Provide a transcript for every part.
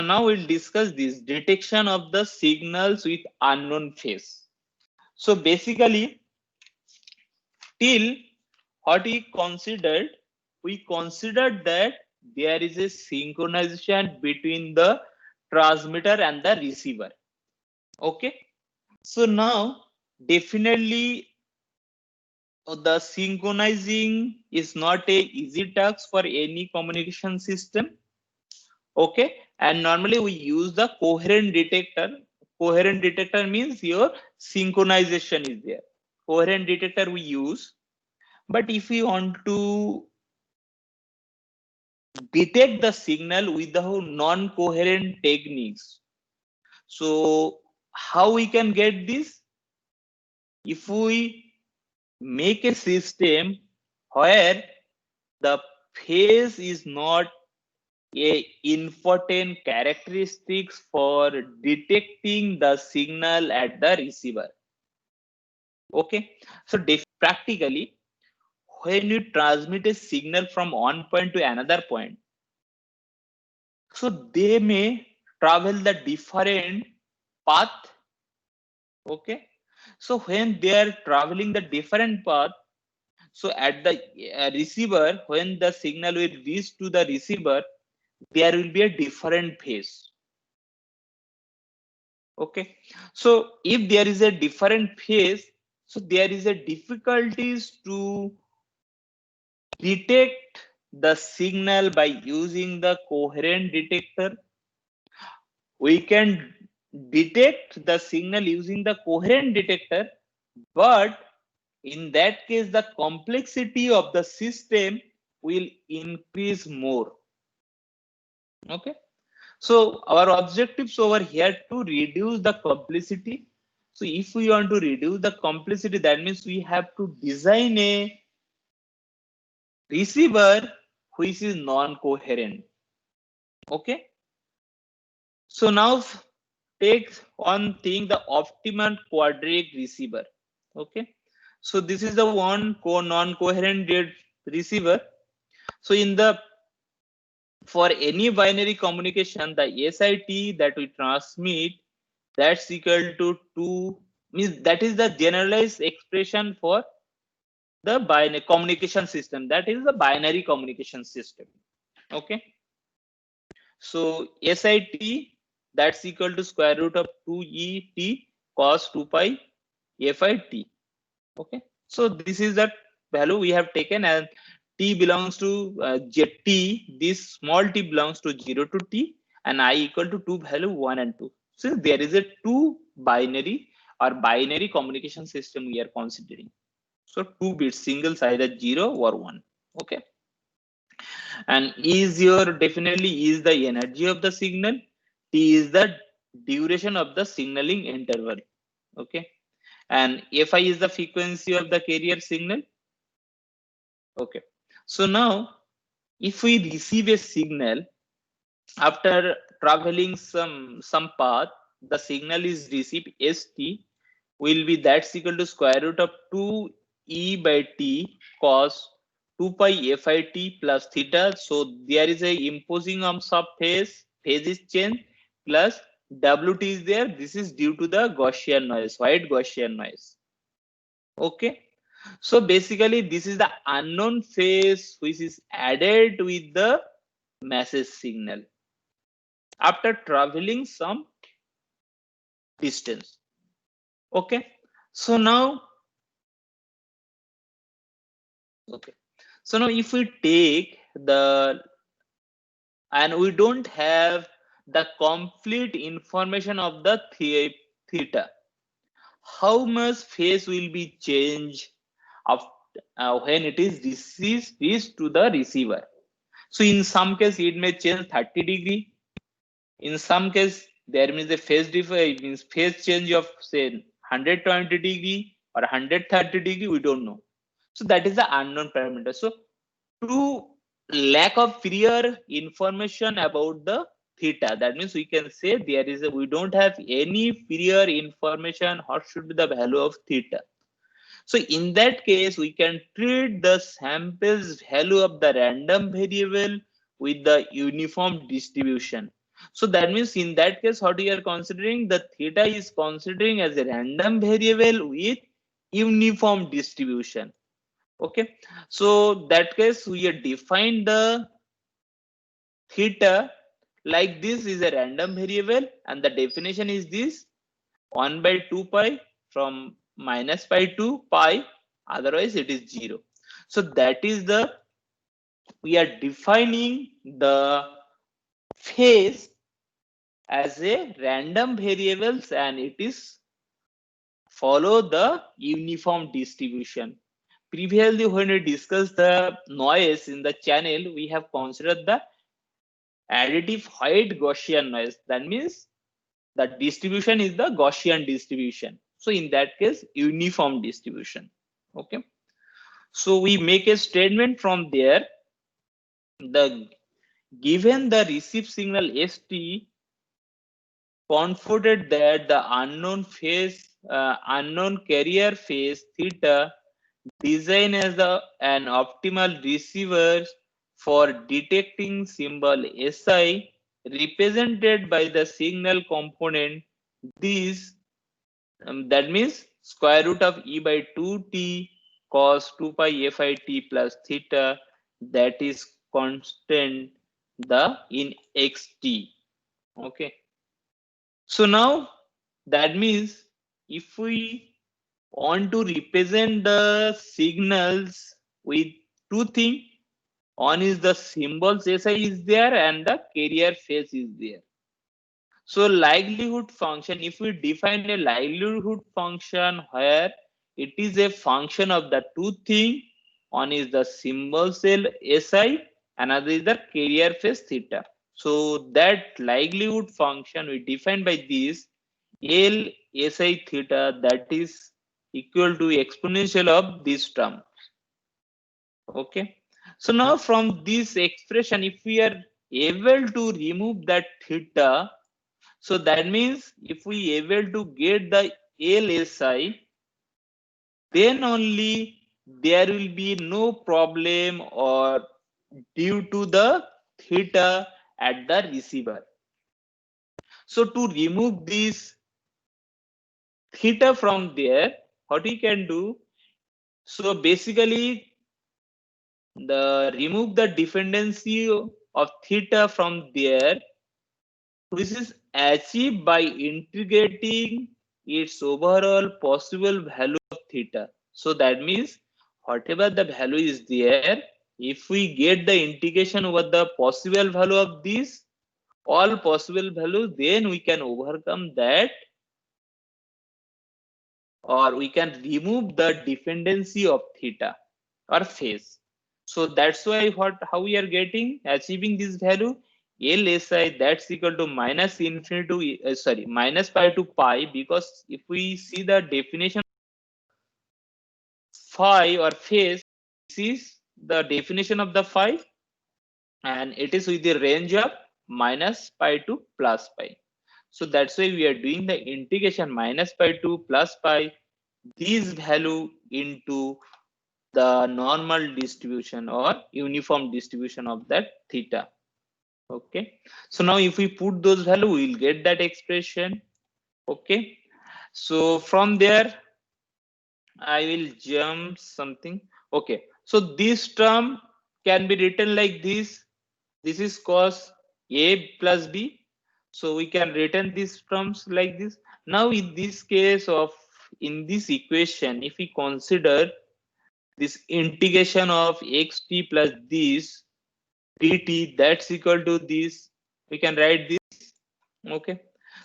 now we'll discuss this detection of the signals with unknown phase. So basically, till what we considered that there is a synchronization between the transmitter and the receiver. Okay. So now definitely the synchronizing is not a easy task for any communication system. Okay, and normally we use the coherent detector. Coherent detector means your synchronization is there. Coherent detector we use, but if we want to detect the signal without non-coherent techniques, so how we can get this? If we make a system where the phase is not a important characteristics for detecting the signal at the receiver. Okay, so practically when you transmit a signal from one point to another point, so they may travel the different path. Okay, so when they are traveling the different path, so at the receiver, when the signal will reach to the receiver, there will be a different phase. Okay, so if there is a different phase, so there is a difficulties to detect the signal by using the coherent detector. We can detect the signal using the coherent detector, but in that case the complexity of the system will increase more. Okay, so our objectives over here to reduce the complexity. So if we want to reduce the complexity, that means we have to design a receiver which is non-coherent. Okay. So now take one thing, the optimal quadratic receiver. Okay. So this is the one non-coherent receiver. So in the for any binary communication, the SIT that we transmit, that's equal to 2, means that is the generalized expression for the binary communication system. That is the binary communication system. Okay. So SIT, that's equal to square root of 2ET cos 2 pi FIT. Okay. So this is the value we have taken, and T belongs to T. This small t belongs to 0 to T, and I equal to 2 value 1 and 2. So there is a two binary or binary communication system we are considering. So 2 bits, singles, either 0 or 1. Okay. And is your definitely is the energy of the signal. T is the duration of the signaling interval. Okay. And Fi is the frequency of the carrier signal. Okay. So now if we receive a signal after traveling some path, the signal is received ST will be that's equal to square root of 2 E by T cos 2 pi FIT plus theta. So there is a imposing of phase is change plus WT is there. This is due to the Gaussian noise, white Gaussian noise. Okay. So basically this is the unknown phase which is added with the message signal after traveling some distance. Okay. So now, okay. So now if we take the, and we don't have the complete information of the theta, how much phase will be changed of, when it is reached to the receiver. So in some case it may change 30°. In some case there means a phase difference, means phase change of say 120° or 130°. We don't know. So that is the unknown parameter. So to lack of prior information about the theta, that means we can say there is a, we don't have any prior information what should be the value of theta. So in that case we can treat the samples value of the random variable with the uniform distribution. So that means in that case, what we are considering, the theta is considering as a random variable with uniform distribution. Okay, so that case we have defined the theta like this is a random variable, and the definition is this: 1 by 2 pi from minus pi to pi, otherwise it is 0. So that is the, we are defining the phase as a random variables, and it is follow the uniform distribution. Previously, when we discussed the noise in the channel, we have considered the additive white Gaussian noise. That means the distribution is the Gaussian distribution. So in that case, uniform distribution. Okay. So we make a statement from there. The given the receive signal ST confided that the unknown carrier phase theta design as an optimal receiver for detecting symbol SI represented by the signal component. This that means square root of e by 2t cos 2 pi fi t plus theta, that is constant the in xt. Okay. So now that means if we want to represent the signals with two things, one is the symbols SI is there and the carrier phase is there. So likelihood function, if we define a likelihood function where it is a function of the two things, one is the symbol cell SI, another is the carrier phase theta. So that likelihood function we define by this L SI theta, that is equal to exponential of this term. Okay. So now from this expression, if we are able to remove that theta, so that means if we able to get the LSI, then only there will be no problem or due to the theta at the receiver. So to remove this theta from there, what we can do? So basically, the remove the dependency of theta from there. This is achieved by integrating its overall possible value of theta. So that means whatever the value is there, if we get the integration over the possible value of this, all possible values, then we can overcome that, or we can remove the dependency of theta or phase. So that's why how we are getting achieving this value LSI, that's equal to minus infinity to minus pi to pi, because if we see the definition phi or phase, this is the definition of the phi, and it is with the range of minus pi to plus pi. So that's why we are doing the integration minus pi to plus pi, this value into the normal distribution or uniform distribution of that theta. Okay, so now if we put those value, we will get that expression. Okay, so from there I will jump something. Okay, so this term can be written like this. This is cos a plus b, so we can written these terms like this. Now in this case of, in this equation, if we consider this integration of xt plus this dt, that's equal to this, we can write this. Okay,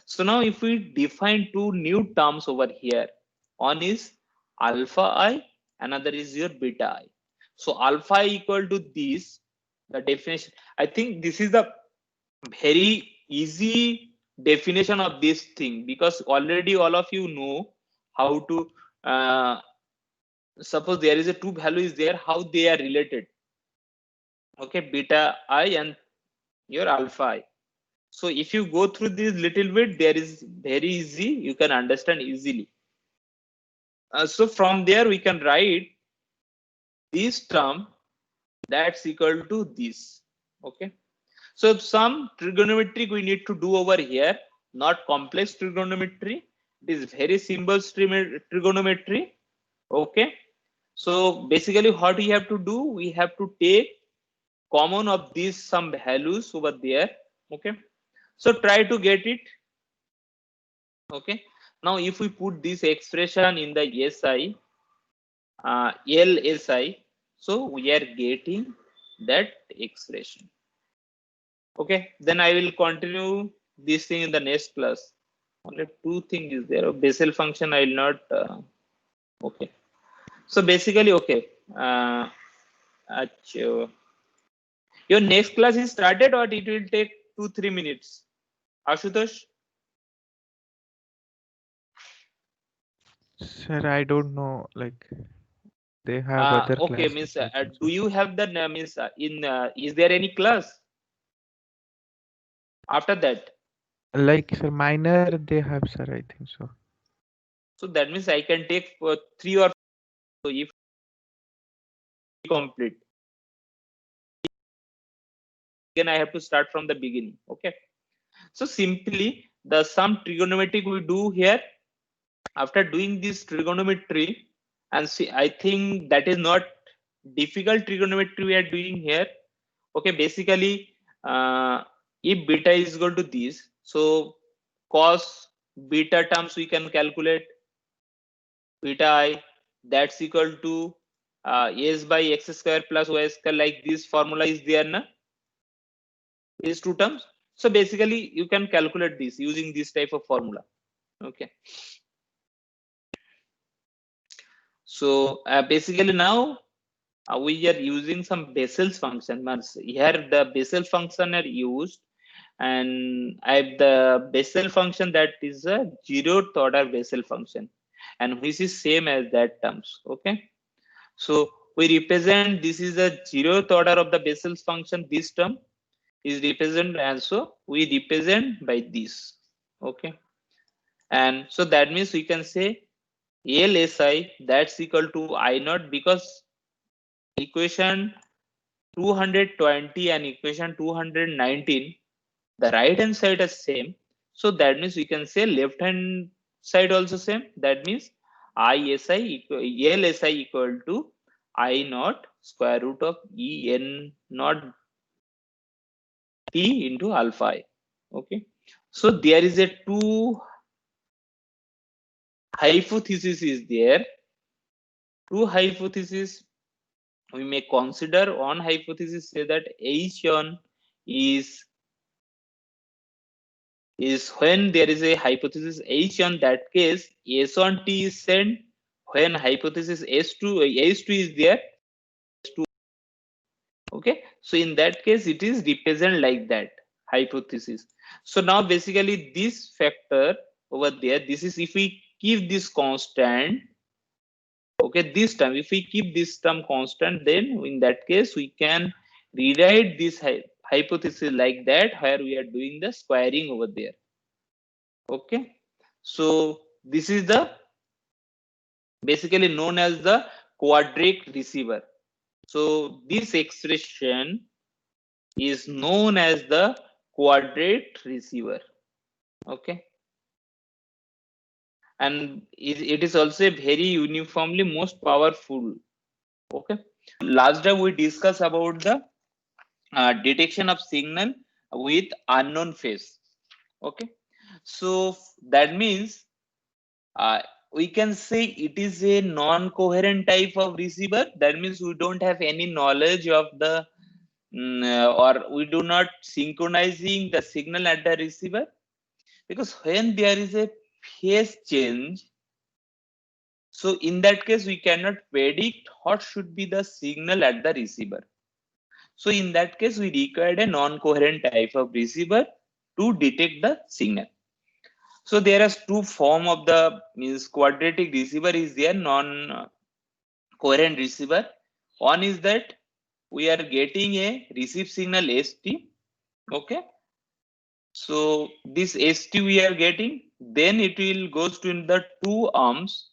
so now if we define two new terms over here, one is alpha I, another is your beta I. So alpha I equal to this, the definition, I think this is the very easy definition of this thing, because already all of you know how to suppose there is a two value is there, how they are related. Okay, beta I and your alpha I. So if you go through this little bit, there is very easy, you can understand easily. So from there we can write this term, that's equal to this. Okay, So some trigonometry we need to do over here, not complex trigonometry. It is very simple trigonometry. Okay. So basically what we have to do, we have to take common of these some values over there. Okay. So try to get it. Okay. Now if we put this expression in the SI, LSI, so we are getting that expression. Okay, then I will continue this thing in the next class. Only two things is there. Bessel function I will not. Okay, so basically, okay. Achha. Your next class is started or it will take 2-3 minutes? Ashutosh? Sir, I don't know. Like they have other Okay, classes, means I think do so. you have the means in is there any class after that? Like sir, minor they have, sir. I think so. So that means I can take 3 or so if complete. Again, I have to start from the beginning. Okay. So simply the some trigonometric we do here after doing this trigonometry, and see, I think that is not difficult trigonometry we are doing here. Okay, basically, if beta is equal to this, so cos beta terms we can calculate beta I, that's equal to s by x square plus y square, like this formula is there, na? These two terms. So basically, you can calculate this using this type of formula. Okay. So basically now we are using some Bessel's function. Here the Bessel function are used, and I have the Bessel function that is a zeroth order Bessel function, and which is same as that terms. Okay. So we represent this is a zeroth order of the Bessel's function. This term is represented, and so we represent by this. Okay. And so that means we can say LSI that's equal to I naught, because equation 220 and equation 219, the right hand side is same. So that means we can say left hand side also same. That means LSI equal to I naught square root of En naught T into alpha I. Okay. So there is a two hypothesis is there. Two hypothesis we may consider. One hypothesis say that H1 is when there is a hypothesis H1, that case S1T is sent. When hypothesis H2 is there, okay, so in that case it is represent like that hypothesis. So now basically this factor over there, this is if we keep this constant. Okay, this term, if we keep this term constant, then in that case we can rewrite this hypothesis like that, where we are doing the squaring over there. Okay, so this is the basically known as the quadratic receiver. So this expression is known as the quadratic receiver. Okay, and it is also very uniformly most powerful. Okay, last time we discussed about the detection of signal with unknown phase. Okay, so that means we can say it is a non-coherent type of receiver. That means we don't have any knowledge of the or we do not synchronizing the signal at the receiver, because when there is a phase change, so in that case we cannot predict what should be the signal at the receiver. So in that case, we required a non-coherent type of receiver to detect the signal. So there are two form of the means quadratic receiver is there, non-coherent receiver. One is that we are getting a receive signal ST. Okay. So this ST we are getting, then it will goes to in the two arms.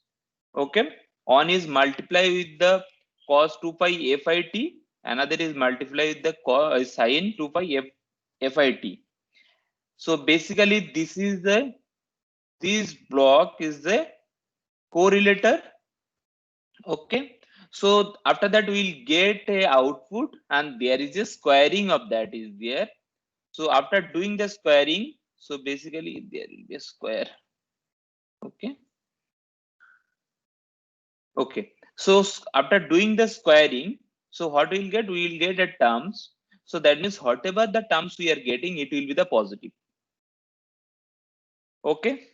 Okay. One is multiply with the cos 2 pi FIT, another is multiply with the sine 2 pi FIT. So basically this block is the correlator. Okay, so after that we'll get a output and there is a squaring of that is there. So after doing the squaring, so basically there will be a square. Okay. Okay. So after doing the squaring, so what we'll get? We will get a terms. So that means whatever the terms we are getting, it will be the positive. Okay.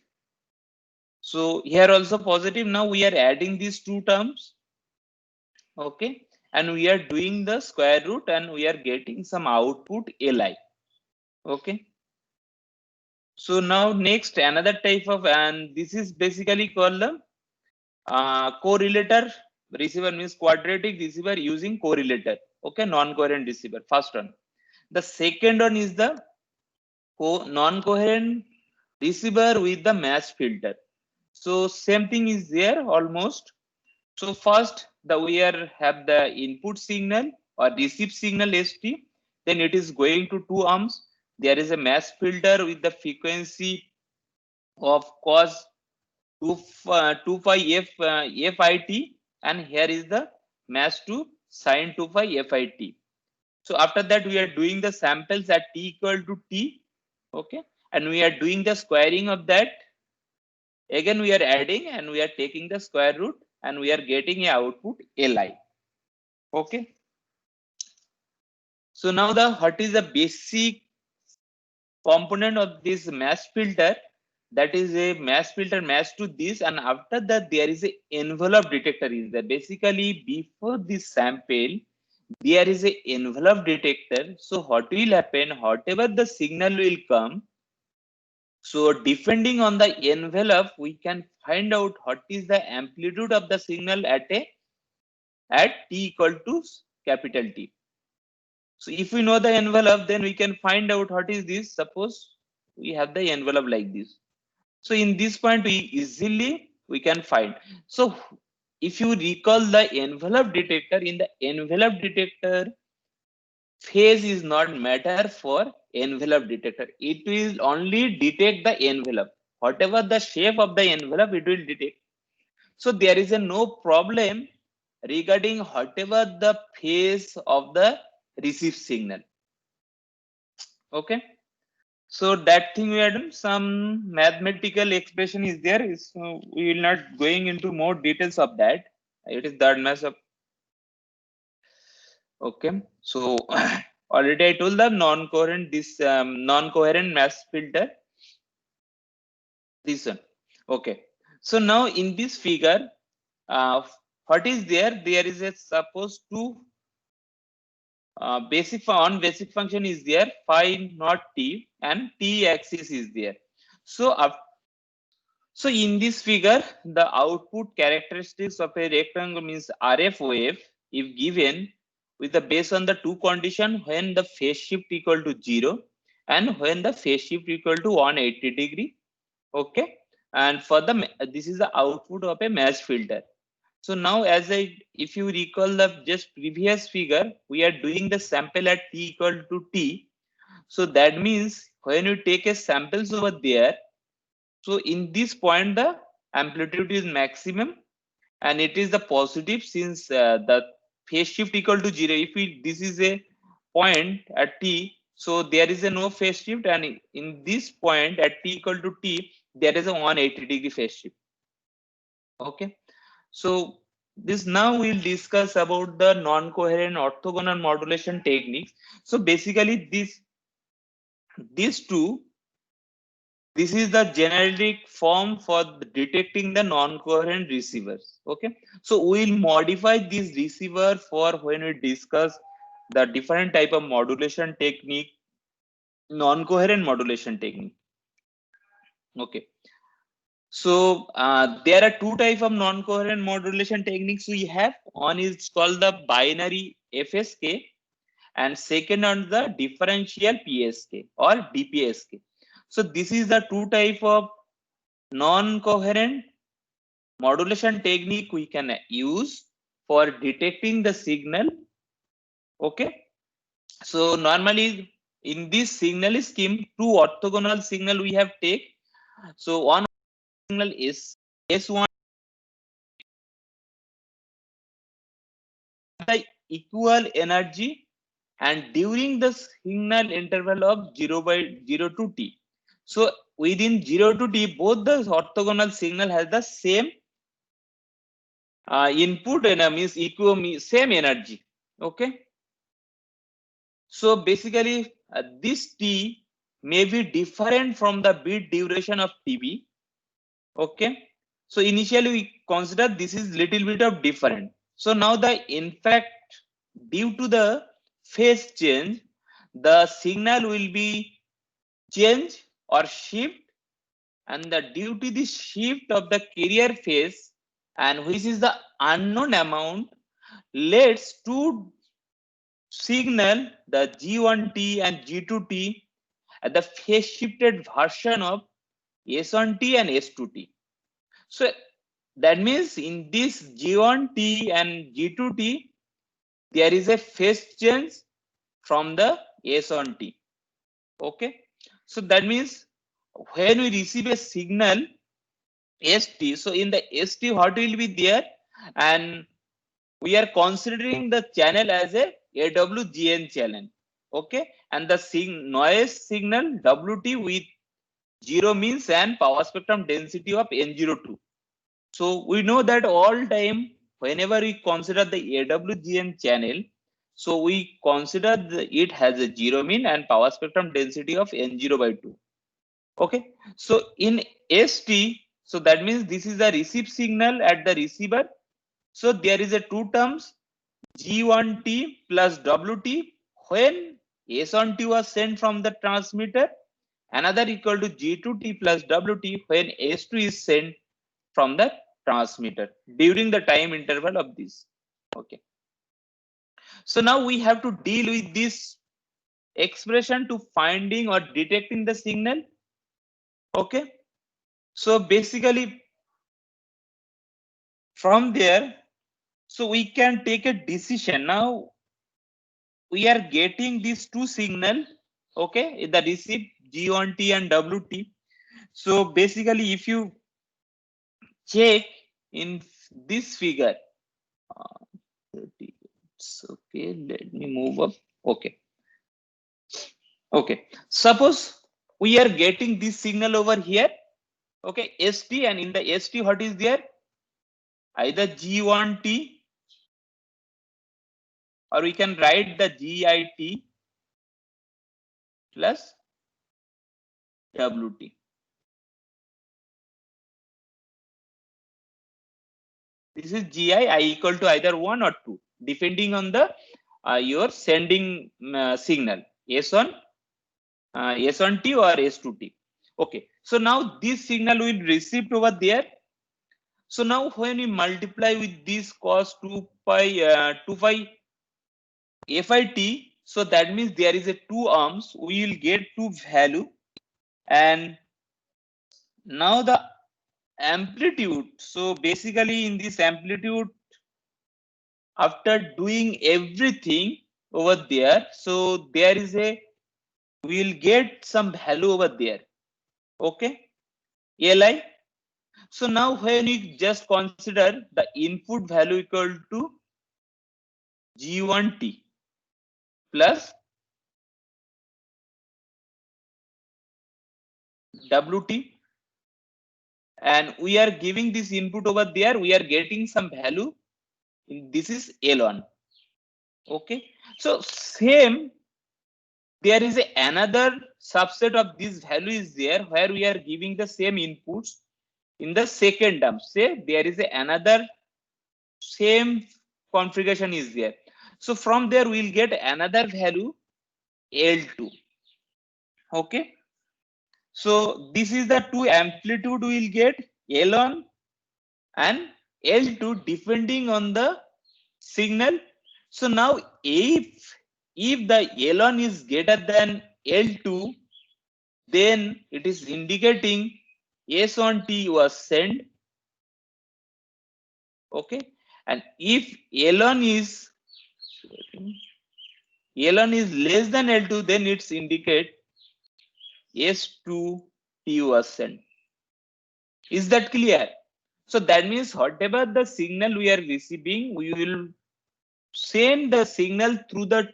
So here also positive. Now we are adding these two terms. Okay. And we are doing the square root and we are getting some output Li. Okay. So now next another type of, and this is basically called the correlator receiver, means quadratic receiver using correlator. Okay, non-coherent receiver. First one. The second one is the non-coherent receiver with the match filter. So same thing is there almost. So first we have the input signal or receive signal ST, then it is going to 2 ohms. There is a match filter with the frequency of cos 2 pi FIT, and here is the match to sin 2 pi FIT. So after that we are doing the samples at t equal to t. Okay, and we are doing the squaring of that. Again we are adding and we are taking the square root and we are getting a output Li. Okay, so now what is the basic component of this match filter? That is a match filter match to this, and after that there is a envelope detector is there. Basically before this sample there is a envelope detector. So what will happen, whatever the signal will come, so depending on the envelope we can find out what is the amplitude of the signal at t equal to capital T. So if we know the envelope, then we can find out what is this. Suppose we have the envelope like this. So in this point we can find. So if you recall the envelope detector, in the envelope detector, phase is not matter for envelope detector. It will only detect the envelope. Whatever the shape of the envelope, it will detect. So there is a no problem regarding whatever the phase of the received signal. Okay. So that thing we had done, some mathematical expression is there. So we will not going into more details of that. It is that mess up. Okay. So already I told the non-coherent non-coherent mass filter. This one. Okay. So now in this figure, what is there? There is a supposed to basic function is there, phi not t, and t axis is there. So so in this figure, the output characteristics of a rectangle means RF wave, if given with the based on the two condition, when the phase shift equal to 0 and when the phase shift equal to 180 degree. Okay, and for the this is the output of a match filter. So now if you recall the just previous figure, we are doing the sample at t equal to t. So that means when you take a samples over there, so in this point the amplitude is maximum and it is the positive, since the phase shift equal to 0. If this is a point at t, so there is a no phase shift, and in this point at t equal to t, there is a 180 degree phase shift. Okay. So this now we'll discuss about the non-coherent orthogonal modulation techniques. So basically these two, this is the generic form for detecting the non-coherent receivers. Okay. So we'll modify this receiver for when we discuss the different type of modulation technique, non-coherent modulation technique. Okay. So there are two types of non-coherent modulation techniques we have. One is called the binary FSK and second on the differential PSK or DPSK. So this is the two type of non-coherent modulation technique we can use for detecting the signal. Okay. So normally in this signal scheme, two orthogonal signal we have take. So one signal is S1 the equal energy and during the signal interval of 0 to t. So within 0 to t, both the orthogonal signal has the same input and means same energy. Okay. So basically, this t may be different from the bit duration of TB. Okay. So initially we consider this is little bit of different. So now in fact, due to the phase change, the signal will be change or shift, and the due to the shift of the carrier phase, and which is the unknown amount, leads to signal the G1T and G2T at the phase shifted version of S1T and S2T. So that means in this G1T and G2T, there is a phase change from the S1T. Okay. So that means when we receive a signal ST, so in the ST, what will be there? And we are considering the channel as a AWGN channel. Okay. And the noise signal WT with 0 means and power spectrum density of N02. So we know that all time, whenever we consider the AWGN channel, so we consider it has a 0 mean and power spectrum density of N0 by 2. Okay. So in ST, so that means this is the receive signal at the receiver. So there is a two terms G1T plus WT when S1T was sent from the transmitter, another equal to G2T plus WT when S2 is sent from the transmitter during the time interval of this. Okay. So now we have to deal with this expression to finding or detecting the signal. Okay. So basically from there, so we can take a decision. Now we are getting these two signal. Okay. The receive G1T and WT. So basically if you check in this figure, okay, let me move up. Okay. Okay. Suppose we are getting this signal over here. Okay. ST, and in the ST, what is there? Either G1T, or we can write the GIT plus WT. This is GI equal to either 1 or 2, depending on the your sending signal S1, S1T or S2T. Okay. So now this signal will receive over there. So now when we multiply with this cos 2 pi FIT, so that means there is a 2 arms, we will get 2 value, and now the amplitude. So basically in this amplitude, after doing everything over there, so there is a, we will get some value over there. Okay. Li. So now when you just consider the input value equal to G1T plus WT, and we are giving this input over there, we are getting some value. This is L1. Okay. So same, there is another subset of this value is there where we are giving the same inputs in the second term. Say there is another same configuration is there. So from there we'll get another value L2. Okay. So this is the two amplitude we'll get L1 and L2 depending on the signal. So now if the L1 is greater than L2, then it is indicating S1T was sent. Okay. And if L1 is L1 is less than L2, then it's indicate S2 T was sent. Is that clear? So that means whatever the signal we are receiving, we will send the signal through the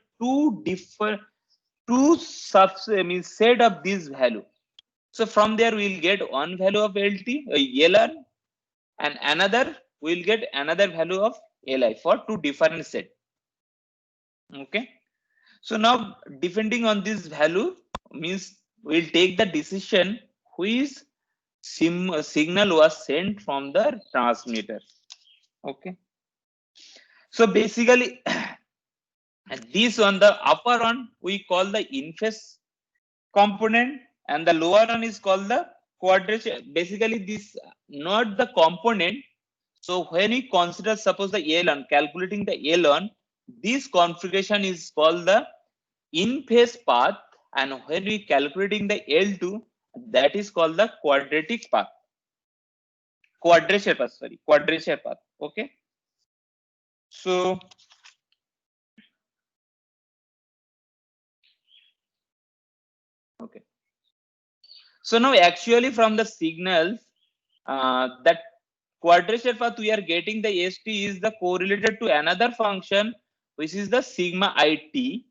set of this value. So from there we'll get one value of LR, and another we'll get another value of Li for two different set. Okay. So now depending on this value means we'll take the decision which signal was sent from the transmitter. Okay. So basically this on the upper one we call the in-phase component, and the lower one is called the quadrature. Basically this not the component. So when we consider suppose the L1, calculating the L1, this configuration is called the in-phase path, and when we calculating the L2, that is called the quadratic path. Quadrature path. Okay. So okay. So now actually from the signals that quadrature path we are getting the ST is the correlated to another function which is the sigma IT.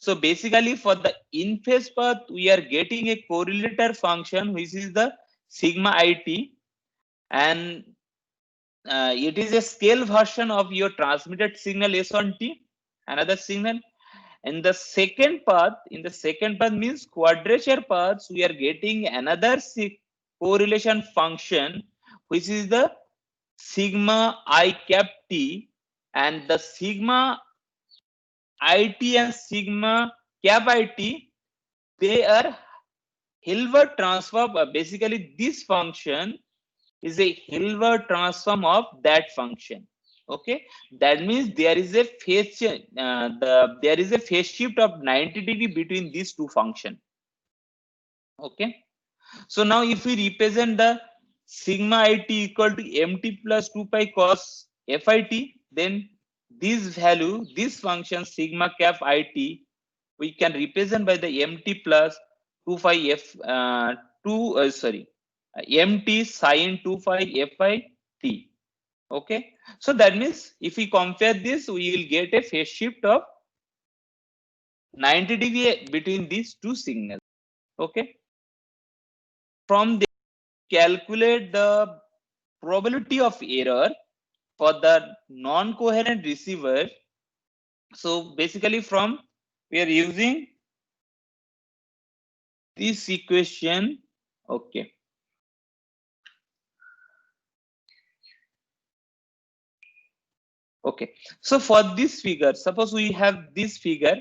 So basically for the in-phase path we are getting a correlator function which is the sigma IT, and it is a scale version of your transmitted signal S1T, another signal. In the second path means quadrature paths, we are getting another correlation function which is the sigma I cap T, and the sigma IT and sigma cap IT, they are Hilbert transform. Basically this function is a Hilbert transform of that function. Okay, that means there is a phase there is a phase shift of 90 degree between these two functions. Okay, so now if we represent the sigma IT equal to mt plus 2 pi cos fit, then this value, this function sigma cap IT, we can represent by the mt plus 2 phi mt sin 2 phi fit. Okay, so that means if we compare this, we will get a phase shift of 90 degree between these two signals. Okay, from there calculate the probability of error for the non-coherent receiver. So basically from we are using this equation. Okay, okay, so for this figure, suppose we have this figure.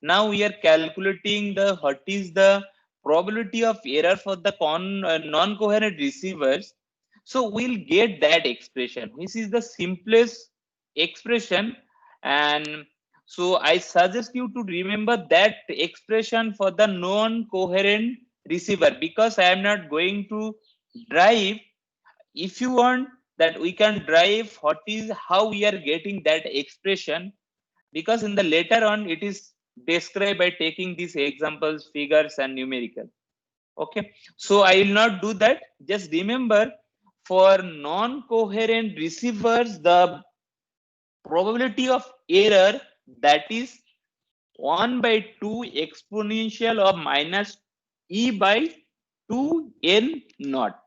Now we are calculating the what is the probability of error for the non-coherent receivers. So we'll get that expression, which is the simplest expression. And so I suggest you to remember that expression for the non-coherent receiver, because I am not going to drive. If you want that, we can drive what is how we are getting that expression, because in the later on it is described by taking these examples, figures and numerical. Okay, so I will not do that. Just remember, for non-coherent receivers the probability of error, that is 1 by 2 exponential of minus e by 2 n naught.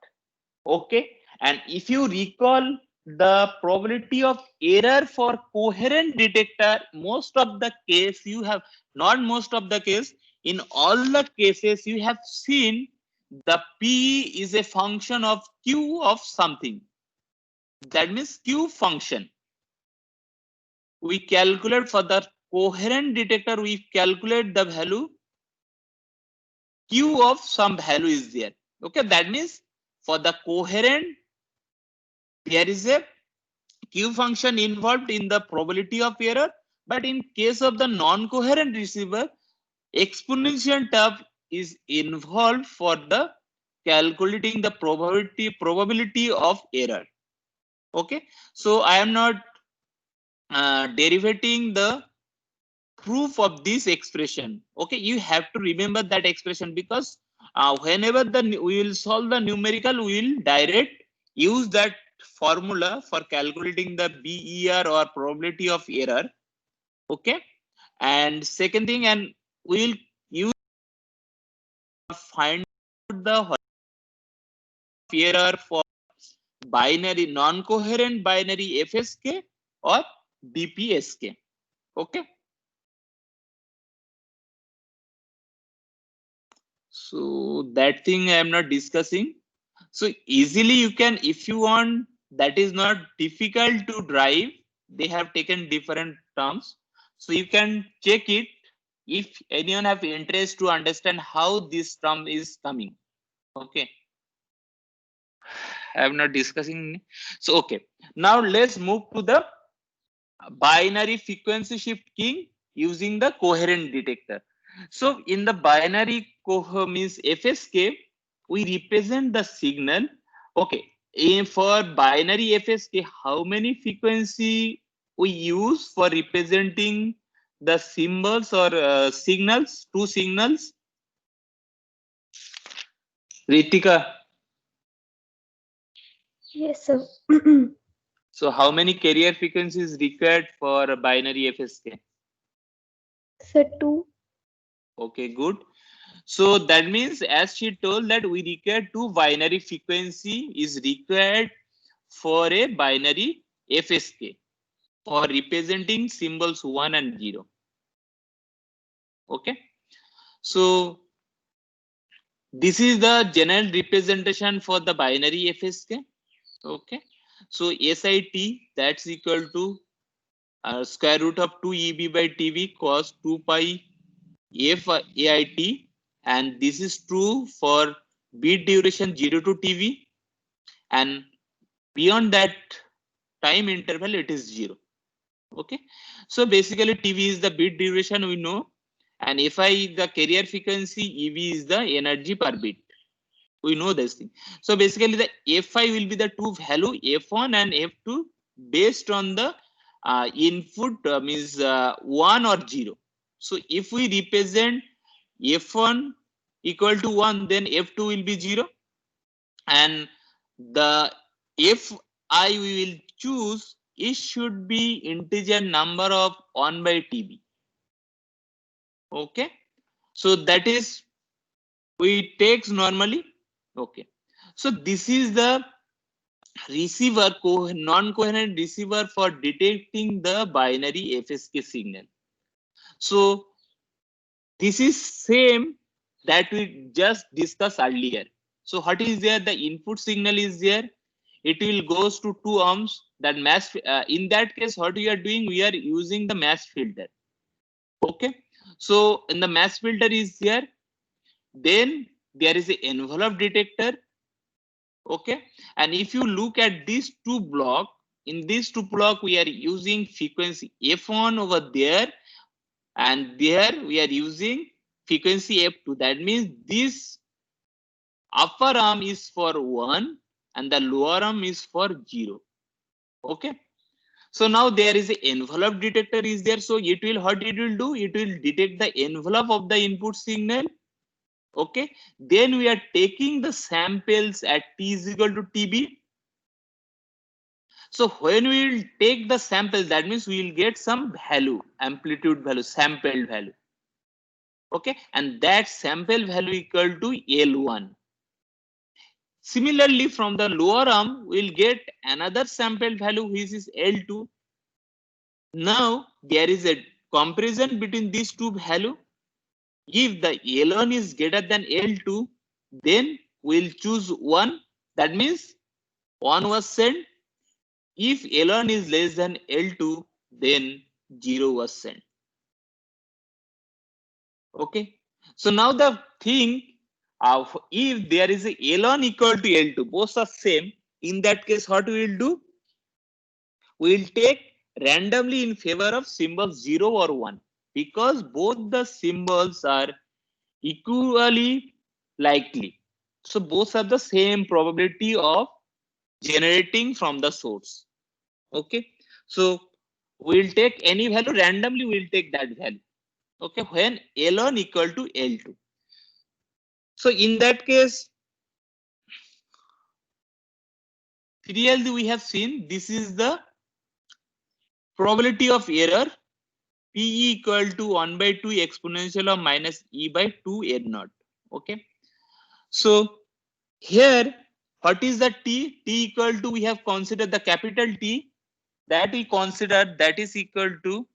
Okay, and if you recall the probability of error for coherent detector, most of the case you have, not most of the case, in all the cases you have seen the p is a function of q of something. That means q function. We calculate for the coherent detector, we calculate the value q of some value is there. Okay, that means for the coherent there is a q function involved in the probability of error, but in case of the non-coherent receiver, exponential term is involved for the calculating the probability of error. Okay, so I am not derivating the proof of this expression. Okay, you have to remember that expression, because whenever we will solve the numerical, we will direct use that formula for calculating the BER or probability of error. Okay, and second thing, and we will use find the error for binary non-coherent binary FSK or BPSK. Okay, so that thing I am not discussing. So easily you can, if you want, that is not difficult to drive. They have taken different terms, so you can check it if anyone have interest to understand how this term is coming. Okay, I am not discussing. So okay, now let's move to the binary frequency shift keying using the coherent detector. So in the binary means FSK, we represent the signal. Okay, for binary FSK, how many frequency we use for representing the symbols or signals, two signals? Ritika, Yes, sir. so how many carrier frequencies required for a binary FSK? Sir, 2. Okay, good. So that means, as she told, that we require two binary frequency is required for a binary FSK for representing symbols 1 and 0. Okay, so this is the general representation for the binary FSK. Okay, so SIT, that's equal to square root of 2 EB by TV cos 2 pi F AIT, and this is true for bit duration 0 to TV, and beyond that time interval it is 0. Okay, so basically TV is the bit duration, we know, and FI the carrier frequency, EV is the energy per bit, we know this thing. So basically the FI will be the two value F1 and F2 based on the input means 1 or 0. So if we represent F1 equal to 1, then F2 will be 0, and the Fi we will choose, it should be integer number of 1 by TB. Okay, so that is we takes normally. Okay, so this is the receiver, non-coherent receiver for detecting the binary FSK signal. So this is same that we just discussed earlier. So what is there? The input signal is there. It will goes to 2 ohms. That mass in that case, what we are doing? We are using the mass filter. Okay. So in the mass filter is there. Then there is a envelope detector. Okay. And if you look at these two block, in these two block we are using frequency F1 over there, and there we are using frequency F2. That means this upper arm is for 1 and the lower arm is for 0. Okay, so now there is a envelope detector is there, so it will, what it will do, it will detect the envelope of the input signal. Okay, then we are taking the samples at t is equal to TB. So when we will take the sample, that means we will get some value, amplitude value, sampled value. Okay, and that sample value equal to L1. Similarly, from the lower arm, we'll get another sample value which is L2. Now there is a comparison between these two value. If the L1 is greater than L2, then we'll choose 1. That means 1 was sent. If L1 is less than L2, then 0 was sent. Okay. So now the thing, if there is a L1 equal to L2, both are same, in that case what we will do? We will take randomly in favor of symbol 0 or 1, because both the symbols are equally likely. So both have the same probability of generating from the source. Okay. So we'll take any value randomly, we'll take that value. Okay, when L1 equal to L2. So in that case, clearly we have seen this is the probability of error Pe equal to 1 by 2 exponential of minus E by 2 N naught. Okay. So here, what is the T? T equal to, we have considered the capital T, that we consider that is equal to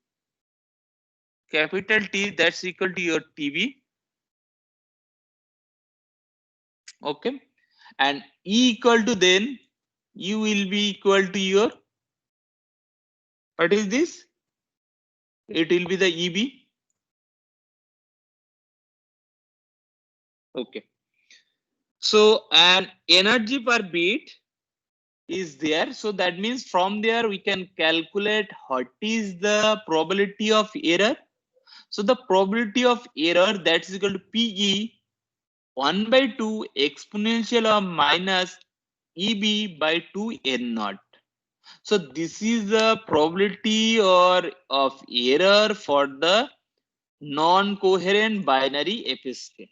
capital T, that's equal to your TB. Okay. And E equal to, then U will be equal to your, what is this? It will be the EB. Okay. So, and energy per bit is there. So that means from there we can calculate what is the probability of error. So the probability of error, that's equal to PE 1 by 2 exponential of minus EB by 2 N naught. So this is the probability or of error for the non-coherent binary FSK.